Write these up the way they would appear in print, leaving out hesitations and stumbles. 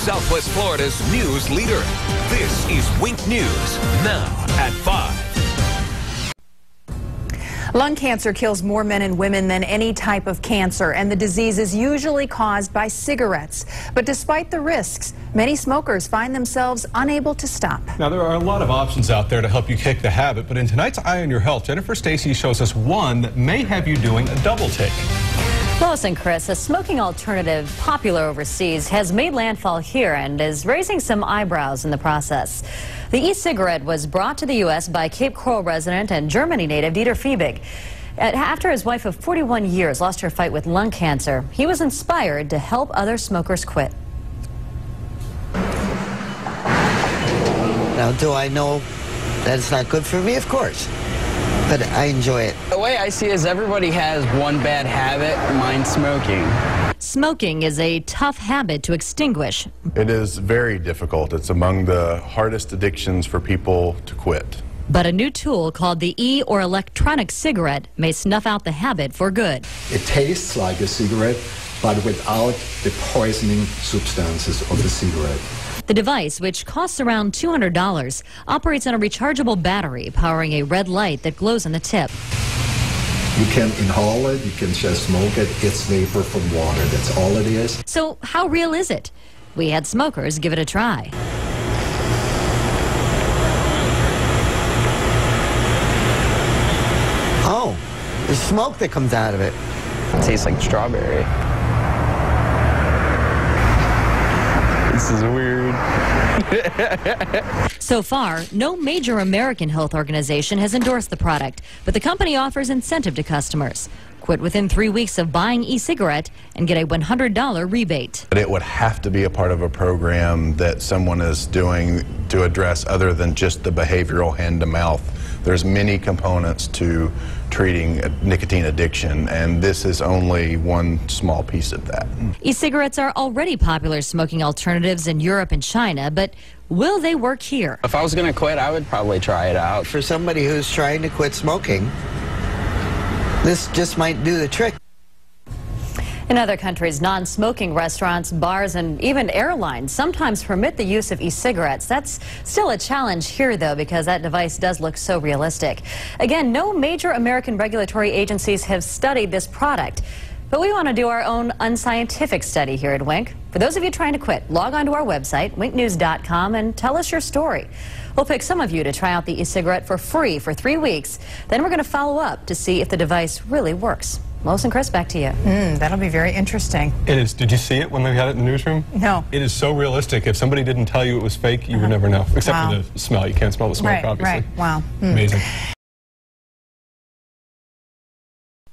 Southwest Florida's news leader, this is Wink News, now at 5. Lung cancer kills more men and women than any type of cancer, and the disease is usually caused by cigarettes. But despite the risks, many smokers find themselves unable to stop. Now, there are a lot of options out there to help you kick the habit, but in tonight's Eye on Your Health, Jennifer Stacy shows us one that may have you doing a double take. Lois and Chris, a smoking alternative popular overseas has made landfall here and is raising some eyebrows in the process. The e-cigarette was brought to the U.S. by Cape Coral resident and Germany native Dieter Fiebig. After his wife of 41 years lost her fight with lung cancer, he was inspired to help other smokers quit. Now, do I know that it's not good for me? Of course. But I enjoy it. The way I see it is everybody has one bad habit, mine's smoking. Smoking is a tough habit to extinguish. It is very difficult. It's among the hardest addictions for people to quit. But a new tool called the e- or electronic cigarette may snuff out the habit for good. It tastes like a cigarette, but without the poisoning substances of the cigarette. The device, which costs around $200, operates on a rechargeable battery powering a red light that glows on the tip. You can inhale it, you can just smoke it. It's vapor from water, that's all it is. So how real is it? We had smokers give it a try. Oh, there's smoke that comes out of it. It tastes like strawberry. This is weird. So far, no major American health organization has endorsed the product, but the company offers incentive to customers. Quit within 3 weeks of buying e-cigarette and get a $100 rebate. But it would have to be a part of a program that someone is doing to address other than just the behavioral hand-to-mouth. There's many components to treating nicotine addiction, and this is only one small piece of that. E-cigarettes are already popular smoking alternatives in Europe and China, but will they work here? If I was going to quit, I would probably try it out. For somebody who's trying to quit smoking, this just might do the trick. In other countries, non-smoking restaurants, bars, and even airlines sometimes permit the use of e-cigarettes. That's still a challenge here, though, because that device does look so realistic. Again, no major American regulatory agencies have studied this product. But we want to do our own unscientific study here at Wink. For those of you trying to quit, log on to our website, winknews.com, and tell us your story. We'll pick some of you to try out the e-cigarette for free for 3 weeks. Then we're going to follow up to see if the device really works. Lois and Chris, back to you. That'll be very interesting. It is. Did you see it when they had it in the newsroom? No. It is so realistic. If somebody didn't tell you it was fake, you would never know. Except for the smell. You can't smell the smoke, obviously. Right. Wow. Amazing.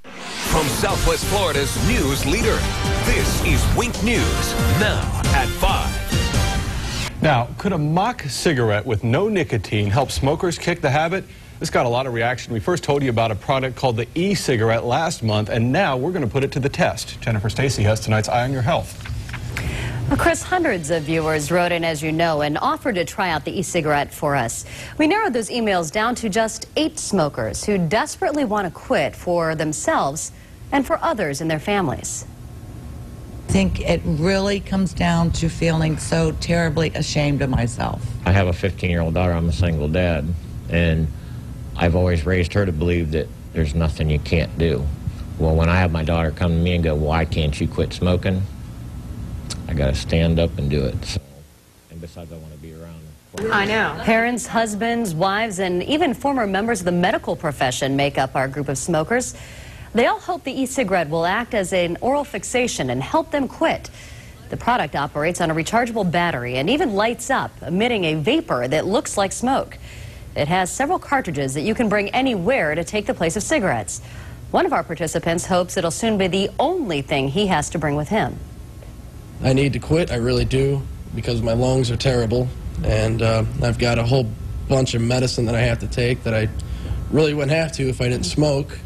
From Southwest Florida's news leader, this is Wink News, now at 5. Now, could a mock cigarette with no nicotine help smokers kick the habit? This got a lot of reaction. We first told you about a product called the e-cigarette last month, and now we're going to put it to the test. Jennifer Stacy has tonight's Eye on Your Health. Well, Chris, hundreds of viewers wrote in, as you know, and offered to try out the e-cigarette for us. We narrowed those emails down to just 8 smokers who desperately want to quit for themselves and for others in their families. I think it really comes down to feeling so terribly ashamed of myself. I have a 15-year-old daughter. I'm a single dad, and I've always raised her to believe that there's nothing you can't do. Well, when I have my daughter come to me and go, why can't you quit smoking? I got to stand up and do it. So, and besides, I want to be around. I know. Parents, husbands, wives, and even former members of the medical profession make up our group of smokers. They all hope the e-cigarette will act as an oral fixation and help them quit. The product operates on a rechargeable battery and even lights up, emitting a vapor that looks like smoke. It has several cartridges that you can bring anywhere to take the place of cigarettes. One of our participants hopes it'll soon be the only thing he has to bring with him. I need to quit, I really do, because my lungs are terrible, and I've got a whole bunch of medicine that I have to take that I really wouldn't have to if I didn't smoke.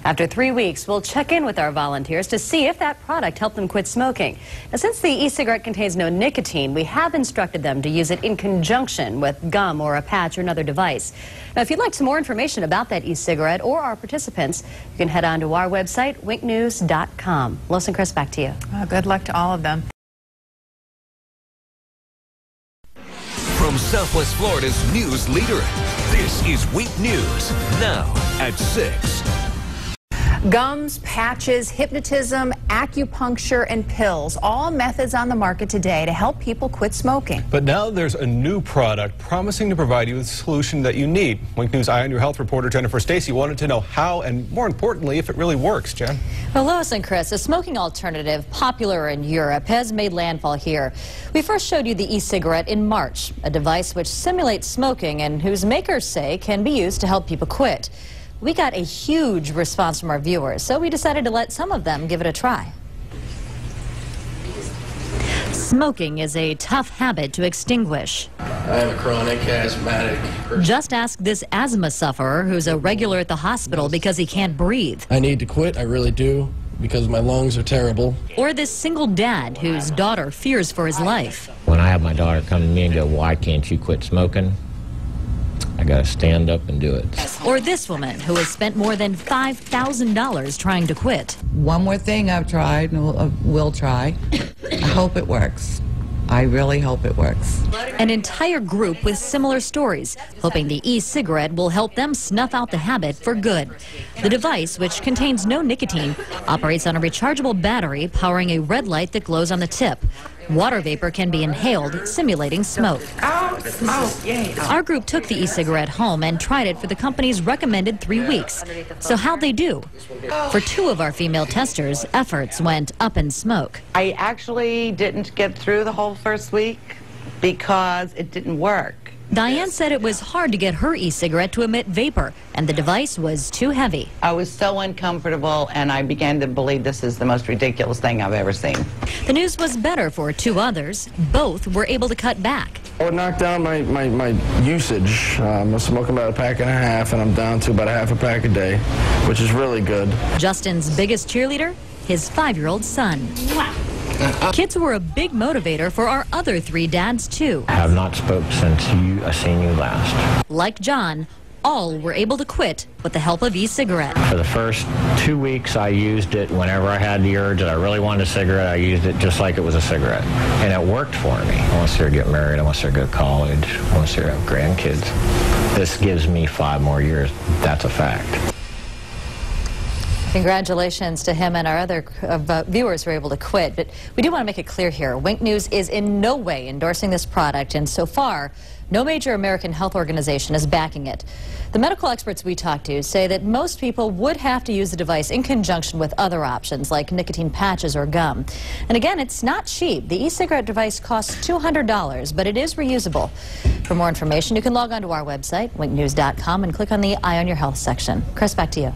After 3 weeks, we'll check in with our volunteers to see if that product helped them quit smoking. Now, since the e-cigarette contains no nicotine, we have instructed them to use it in conjunction with gum or a patch or another device. Now, if you'd like some more information about that e-cigarette or our participants, you can head on to our website, winknews.com. Lois and Chris, back to you. Good luck to all of them. Southwest Florida's news leader. This is Wink News, now at 6. Gums, patches, hypnotism, acupuncture, and pills, all methods on the market today to help people quit smoking. But now there's a new product promising to provide you with the solution that you need. Wink News Eye on Your Health reporter Jennifer Stacy wanted to know how and, more importantly, if it really works. Jen? Well, Lois and Chris, a smoking alternative popular in Europe has made landfall here. We first showed you the e-cigarette in March, a device which simulates smoking and whose makers say can be used to help people quit. We got a huge response from our viewers, so we decided to let some of them give it a try. Smoking is a tough habit to extinguish. I am a chronic asthmatic person. Just ask this asthma sufferer who's a regular at the hospital because he can't breathe. I need to quit, I really do, because my lungs are terrible. Or this single dad whose daughter fears for his life. When I have my daughter come to me and go, why can't you quit smoking? I gotta stand up and do it. Or this woman who has spent more than $5,000 trying to quit. One more thing I've tried and will try. I hope it works. I really hope it works. An entire group with similar stories, hoping the e-cigarette will help them snuff out the habit for good. The device, which contains no nicotine, operates on a rechargeable battery powering a red light that glows on the tip. Water vapor can be inhaled, simulating smoke. Our group took the e-cigarette home and tried it for the company's recommended 3 weeks. So how'd they do? For 2 of our female testers, efforts went up in smoke. I actually didn't get through the whole first week because it didn't work. Diane said it was hard to get her e-cigarette to emit vapor, and the device was too heavy. I was so uncomfortable, and I began to believe this is the most ridiculous thing I've ever seen. The news was better for 2 others. Both were able to cut back. I would knock down my usage. I'm smoking about a pack and a half, and I'm down to about a half a pack a day, which is really good. Justin's biggest cheerleader? His 5-year-old son. Kids were a big motivator for our other 3 dads, too. I have not spoke since I seen you last. Like John, all were able to quit with the help of e-cigarette. For the first 2 weeks, I used it whenever I had the urge that I really wanted a cigarette. I used it just like it was a cigarette. And it worked for me. I want to see her get married. I want to see her go to college. I want to see her have grandkids. This gives me 5 more years. That's a fact. Congratulations to him and our other viewers who were able to quit. But we do want to make it clear here, Wink News is in no way endorsing this product, and so far, no major American health organization is backing it. The medical experts we talked to say that most people would have to use the device in conjunction with other options like nicotine patches or gum. And again, it's not cheap. The e-cigarette device costs $200, but it is reusable. For more information, you can log on to our website, winknews.com, and click on the Eye on Your Health section. Chris, back to you.